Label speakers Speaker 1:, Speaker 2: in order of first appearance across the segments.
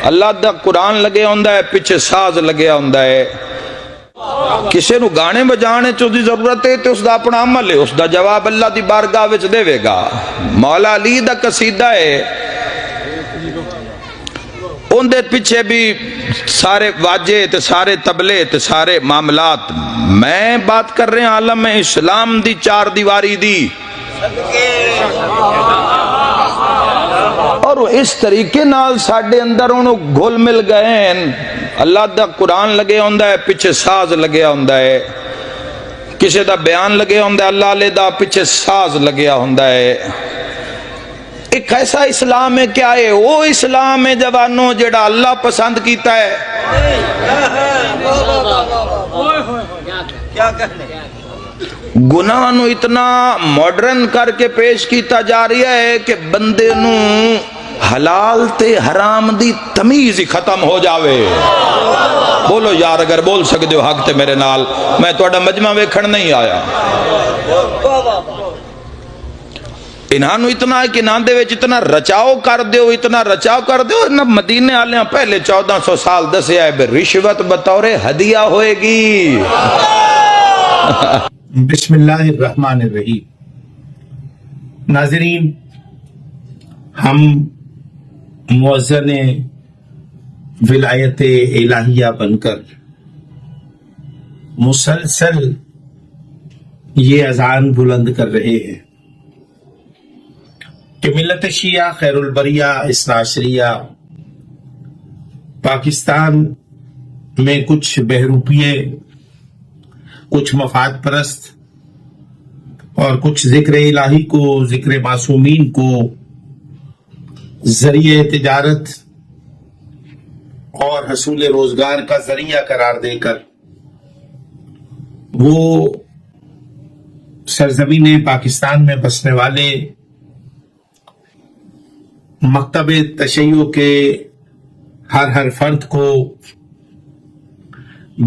Speaker 1: اللہ دا قرآن لگے ہوندا ہے، پیچھے ساز لگیا ہوندا ہے۔ کسے نو گانے بجانے چو دی ضرورت ہے تو اس دا اپنا عمل ہے، اس دا جواب اللہ دی بارگاہ وچ دے گا۔ مولا علی دا قصیدہ ہے، ان دے پیچھے بھی سارے واجے تے سارے تبلے تے سارے معاملات۔ میں بات کر رہے ہیں عالم اسلام دی چار دیواری دی، اور اس طریقے نال ساڈے اندر انہوں گھل مل گئے ہیں۔ اللہ دا قرآن لگے ہوندا ہے، پیچھے ساز لگیا ہوندا ہے، کسے دا بیان لگے ہوندا ہے اللہ علیہ دا، پیچھے ساز لگیا ہوندا ہے۔ ایک ایسا اسلام ہے، کیا ہے وہ اسلام ہے جوانوں جڑا اللہ پسند کیتا ہے۔ گناہ نو اتنا ماڈرن کر کے پیش کیتا جا رہا ہے کہ بندے نو حلال تے حرام دی تمیز ہی ختم ہو جاوے۔ بولو یار اگر بول سکتے ہو حق تے میرے نال، میں تہاڈا مجمع ویکھن نہیں آیا۔ انہاں اتنا ہے کہ انہاں دے وچ اتنا رچاؤ کر دیو، اتنا رچاؤ کر دیو۔ مدینے والے پہلے 1400 سال دسیا ہے رشوت بطور ہدیہ ہوئے گی۔
Speaker 2: بسم اللہ الرحمن الرحیم۔ ناظرین، ہم مؤذن ولایت الہیہ بن کر مسلسل یہ اذان بلند کر رہے ہیں کہ ملت شیعہ خیر البریہ اثنا عشریہ پاکستان میں کچھ بہروپیے، کچھ مفاد پرست اور کچھ ذکر الہی کو، ذکر معصومین کو ذریعہ تجارت اور حصول روزگار کا ذریعہ قرار دے کر وہ سرزمین پاکستان میں بسنے والے مکتب تشیع کے ہر فرد کو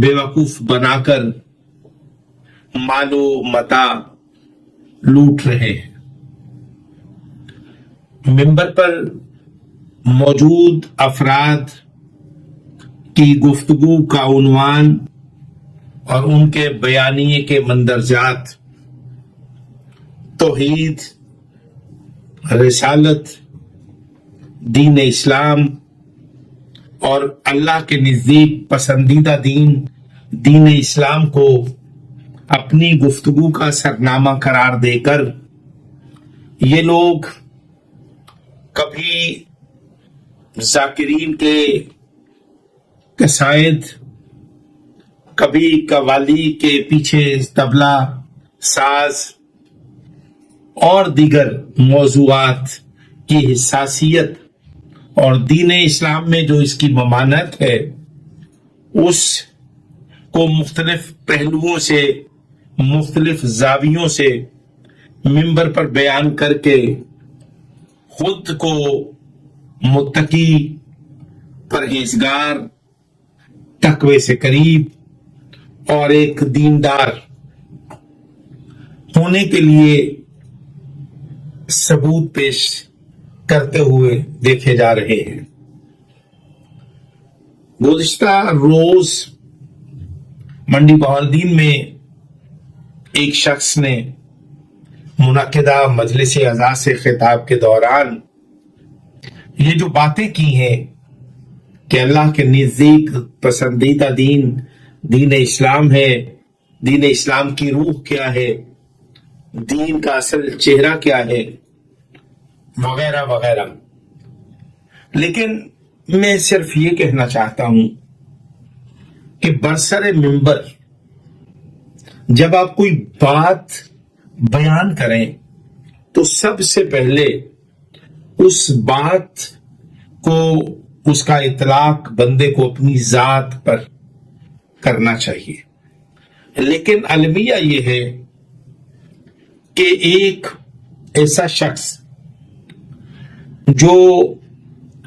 Speaker 2: بے وقوف بنا کر مال و متاع لوٹ رہے ہیں۔ منبر پر موجود افراد کی گفتگو کا عنوان اور ان کے بیانیے کے مندرجات توحید، رسالت، دین اسلام اور اللہ کے نزدیک پسندیدہ دین اسلام کو اپنی گفتگو کا سرنامہ قرار دے کر یہ لوگ کبھی ذاکرین کے قصائد، کبھی قوالی کے پیچھے طبلہ ساز اور دیگر موضوعات کی حساسیت اور دین اسلام میں جو اس کی ممانعت ہے اس کو مختلف پہلوؤں سے، مختلف زاویوں سے منبر پر بیان کر کے خود کو متقی، پرہیزگار، تقوی سے قریب اور ایک دیندار ہونے کے لیے ثبوت پیش کرتے ہوئے دیکھے جا رہے ہیں۔ گزشتہ روز منڈی بہاولدین میں ایک شخص نے منعقدہ مجلس اعزاز سے خطاب کے دوران یہ جو باتیں کی ہیں کہ اللہ کے نزدیک پسندیدہ دین اسلام ہے، دین اسلام کی روح کیا ہے، دین کا اصل چہرہ کیا ہے، وغیرہ وغیرہ۔ لیکن میں صرف یہ کہنا چاہتا ہوں کہ برسر منبر جب آپ کوئی بات بیان کریں تو سب سے پہلے اس بات کو، اس کا اطلاق بندے کو اپنی ذات پر کرنا چاہیے۔ لیکن المیہ یہ ہے کہ ایک ایسا شخص جو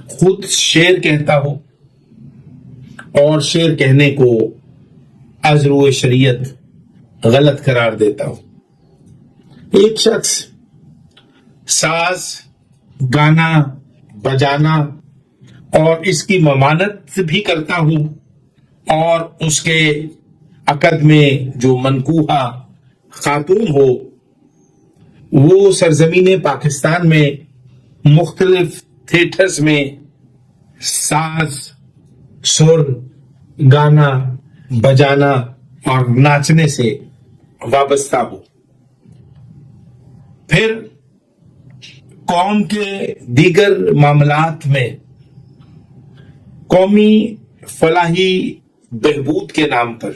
Speaker 2: خود شعر کہتا ہو اور شعر کہنے کو از روئے شریعت غلط قرار دیتا ہو، ایک شخص ساز، گانا، بجانا اور اس کی ممانت بھی کرتا ہوں، اور اس کے عقد میں جو منکوحہ خاتون ہو وہ سرزمین پاکستان میں مختلف تھیٹرز میں ساز، سر، گانا بجانا اور ناچنے سے وابستہ ہو۔ پھر قوم کے دیگر معاملات میں قومی فلاحی بہبود کے نام پر،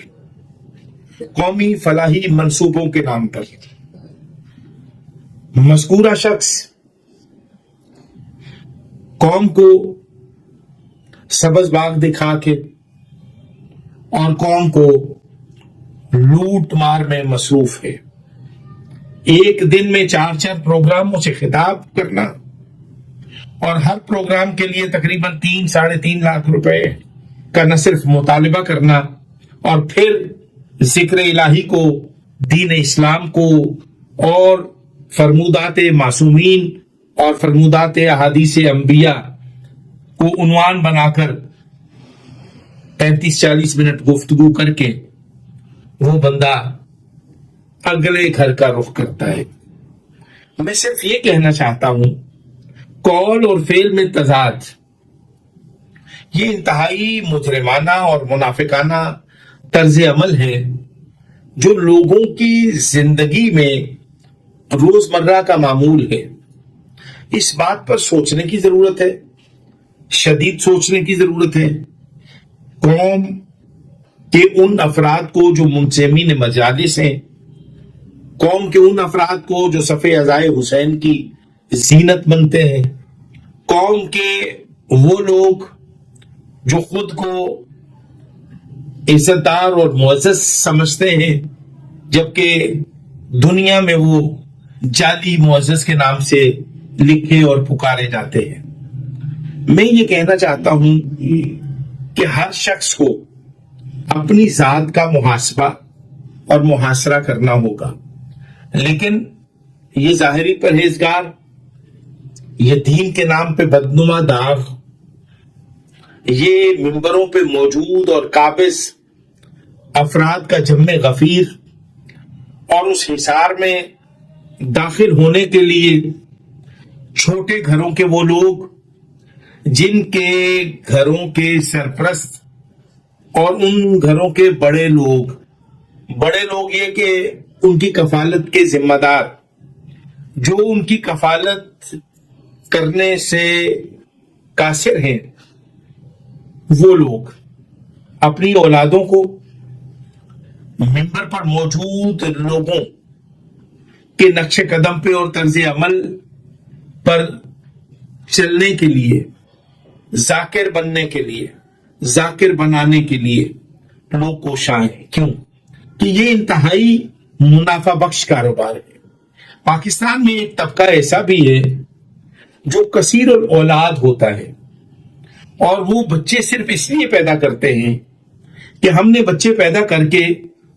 Speaker 2: قومی فلاحی منصوبوں کے نام پر مذکورہ شخص قوم کو سبز باغ دکھا کے اور قوم کو لوٹ مار میں مصروف ہے۔ ایک دن میں 4 پروگراموں سے خطاب کرنا اور ہر پروگرام کے لیے تقریباً 3-3.5 لاکھ روپے کا نہ صرف مطالبہ کرنا، اور پھر ذکر الہی کو، دین اسلام کو اور فرمودات معصومین اور فرمودات احادیث انبیاء کو عنوان بنا کر 35-40 منٹ گفتگو کر کے وہ بندہ اگلے گھر کا رخ کرتا ہے۔ میں صرف یہ کہنا چاہتا ہوں، قول اور فعل میں تضاد یہ انتہائی مجرمانہ اور منافقانہ طرز عمل ہے جو لوگوں کی زندگی میں روزمرہ کا معمول ہے۔ اس بات پر سوچنے کی ضرورت ہے، شدید سوچنے کی ضرورت ہے۔ قوم کے ان افراد کو جو منسمین مجالس ہیں، قوم کے ان افراد کو جو صف عزائے حسین کی زینت بنتے ہیں، قوم کے وہ لوگ جو خود کو عزت دار اور معزز سمجھتے ہیں جبکہ دنیا میں وہ جعلی معزز کے نام سے لکھے اور پکارے جاتے ہیں۔ میں یہ کہنا چاہتا ہوں کہ ہر شخص کو اپنی ذات کا محاسبہ اور محاصرہ کرنا ہوگا، لیکن یہ ظاہری پرہیزگار، یہ دین کے نام پہ بدنما داغ، یہ منبروں پہ موجود اور قابض افراد کا جم غفیر، اور اس حصار میں داخل ہونے کے لیے چھوٹے گھروں کے وہ لوگ جن کے گھروں کے سرپرست اور ان گھروں کے بڑے لوگ یہ کہ ان کی کفالت کے ذمہ دار، جو ان کی کفالت کرنے سے قاصر ہیں، وہ لوگ اپنی اولادوں کو ممبر پر موجود لوگوں کے نقش قدم پہ اور طرز عمل پر چلنے کے لیے، ذاکر بننے کے لیے، ذاکر بنانے کے لیے لوگ کوشاں ہیں۔ کیوں؟ کہ یہ انتہائی منافع بخش کاروبار ہے۔ پاکستان میں ایک طبقہ ایسا بھی ہے جو کثیر الاولاد ہوتا ہے، اور وہ بچے صرف اس لیے پیدا کرتے ہیں کہ ہم نے بچے پیدا کر کے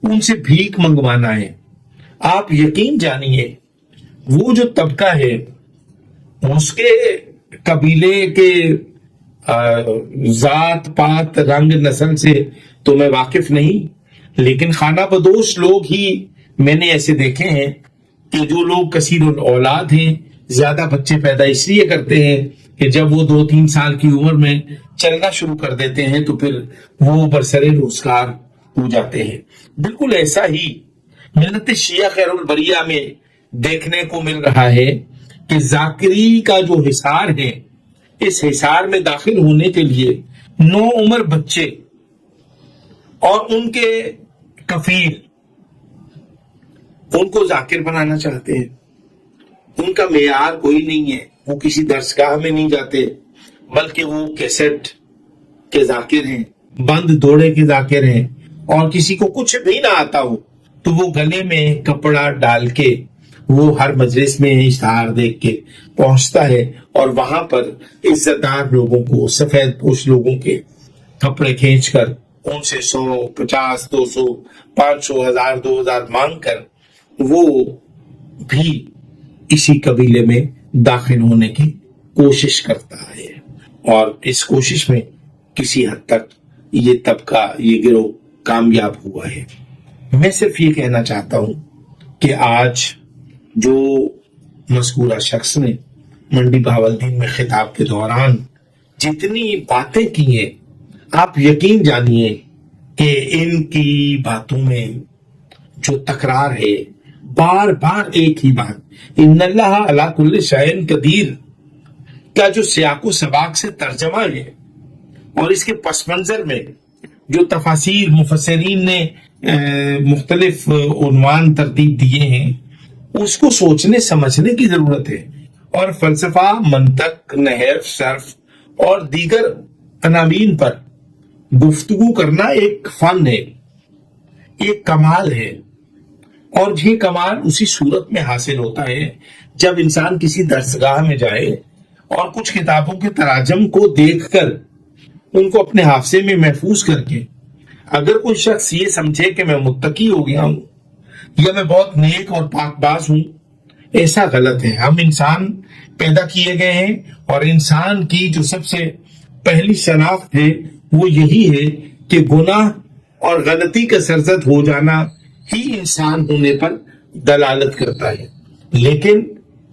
Speaker 2: ان سے بھیک منگوانا ہے۔ آپ یقین جانیے وہ جو طبقہ ہے اس کے قبیلے کے ذات پات رنگ نسل سے تو میں واقف نہیں، لیکن خانہ بدوش لوگ ہی میں نے ایسے دیکھے ہیں کہ جو لوگ کثیر الاولاد ہیں، زیادہ بچے پیدا اس لیے کرتے ہیں کہ جب وہ 2-3 سال کی عمر میں چلنا شروع کر دیتے ہیں تو پھر وہ برسر روزگار ہو جاتے ہیں۔ بالکل ایسا ہی ملت شیعہ خیر البریہ میں دیکھنے کو مل رہا ہے کہ ذاکری کا جو حصار ہے، اس حصار میں داخل ہونے کے لیے نوعمر بچے اور ان کے کفیل ان کو ذاکر بنانا چاہتے ہیں۔ ان کا معیار کوئی نہیں ہے، وہ کسی درسگاہ میں نہیں جاتے، بلکہ وہ کیسٹ کے ذاکر ہیں، بند دوڑے کے ذاکر ہیں، اور کسی کو کچھ بھی نہ آتا ہو تو وہ گلے میں کپڑا ڈال کے وہ ہر مجلس میں اشتہار دیکھ کے پہنچتا ہے، اور وہاں پر عزت دار لوگوں کو، سفید پوش لوگوں کے کپڑے کھینچ کر ان سے 100، 50، 200، 500، 1000، 2000 مانگ کر وہ بھی اسی قبیلے میں داخل ہونے کی کوشش کرتا ہے۔ اور اس کوشش میں کسی حد تک یہ طبقہ، یہ گروہ کامیاب ہوا ہے۔ میں صرف یہ کہنا چاہتا ہوں کہ آج جو مذکورہ شخص نے منڈی بہاولدین میں خطاب کے دوران جتنی باتیں کی ہیں، آپ یقین جانیے کہ ان کی باتوں میں جو تکرار ہے، بار بار ایک ہی بات، ان اللہ علی کل شیء قدیر کا جو سیاق و سباق سے ترجمہ ہے اور اس کے پس منظر میں جو تفاسیر مفسرین نے مختلف عنوان ترتیب دیے ہیں، اس کو سوچنے سمجھنے کی ضرورت ہے۔ اور فلسفہ، منطق، نحو، صرف اور دیگر عناوین پر گفتگو کرنا ایک فن ہے، ایک کمال ہے، اور یہ کمال اسی صورت میں حاصل ہوتا ہے جب انسان کسی درسگاہ میں جائے اور کچھ کتابوں کے تراجم کو دیکھ کر ان کو اپنے حافظے میں محفوظ کر کے اگر کوئی شخص یہ سمجھے کہ میں متقی ہو گیا ہوں یا میں بہت نیک اور پاک باز ہوں، ایسا غلط ہے۔ ہم انسان پیدا کیے گئے ہیں اور انسان کی جو سب سے پہلی شناخت ہے وہ یہی ہے کہ گناہ اور غلطی کا سرزد ہو جانا ہی انسان ہونے پر دلالت کرتا ہے، لیکن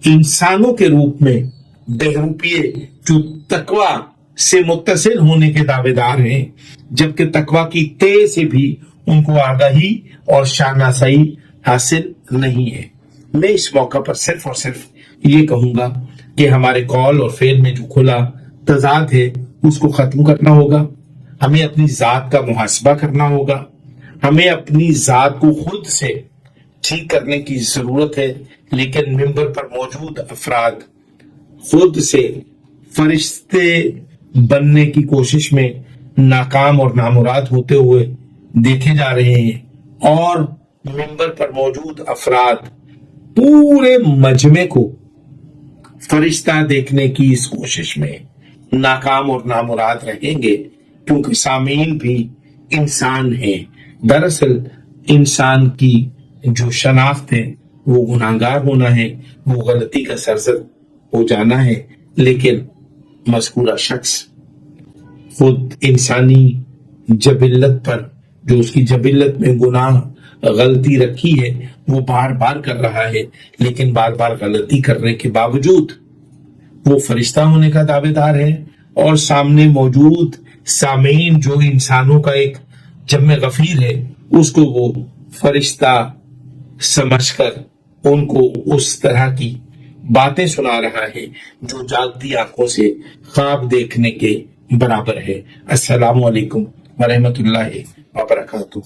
Speaker 2: انسانوں کے روپ میں بہروپیے جو تقوی سے متصل ہونے کے دعوے دار ہیں، جبکہ تقوی کی تہ سے بھی ان کو آگاہی اور شناسائی حاصل نہیں ہے۔ میں اس موقع پر صرف اور صرف یہ کہوں گا کہ ہمارے قول اور فعل میں جو کھلا تضاد ہے اس کو ختم کرنا ہوگا، ہمیں اپنی ذات کا محاسبہ کرنا ہوگا، ہمیں اپنی ذات کو خود سے ٹھیک کرنے کی ضرورت ہے، لیکن ممبر پر موجود افراد خود سے فرشتے بننے کی کوشش میں ناکام اور نامراد ہوتے ہوئے دیکھے جا رہے ہیں، اور ممبر پر موجود افراد پورے مجمع کو فرشتہ دیکھنے کی اس کوشش میں ناکام اور نامراد رہیں گے، کیونکہ سامعین بھی انسان ہیں۔ دراصل انسان کی جو شناخت ہے وہ گناہگار ہونا ہے، وہ غلطی کا سرزد ہو جانا ہے، لیکن مذکورہ شخص خود انسانی جبلت پر، جو اس کی جبلت میں گناہ غلطی رکھی ہے، وہ بار بار کر رہا ہے، لیکن بار بار غلطی کرنے کے باوجود وہ فرشتہ ہونے کا دعوے دار ہے، اور سامنے موجود سامعین جو انسانوں کا ایک جمع غفیر ہے، اس کو وہ فرشتہ سمجھ کر ان کو اس طرح کی باتیں سنا رہا ہے جو جاگتی آنکھوں سے خواب دیکھنے کے برابر ہے۔ السلام علیکم ورحمۃ اللہ وبرکاتہ۔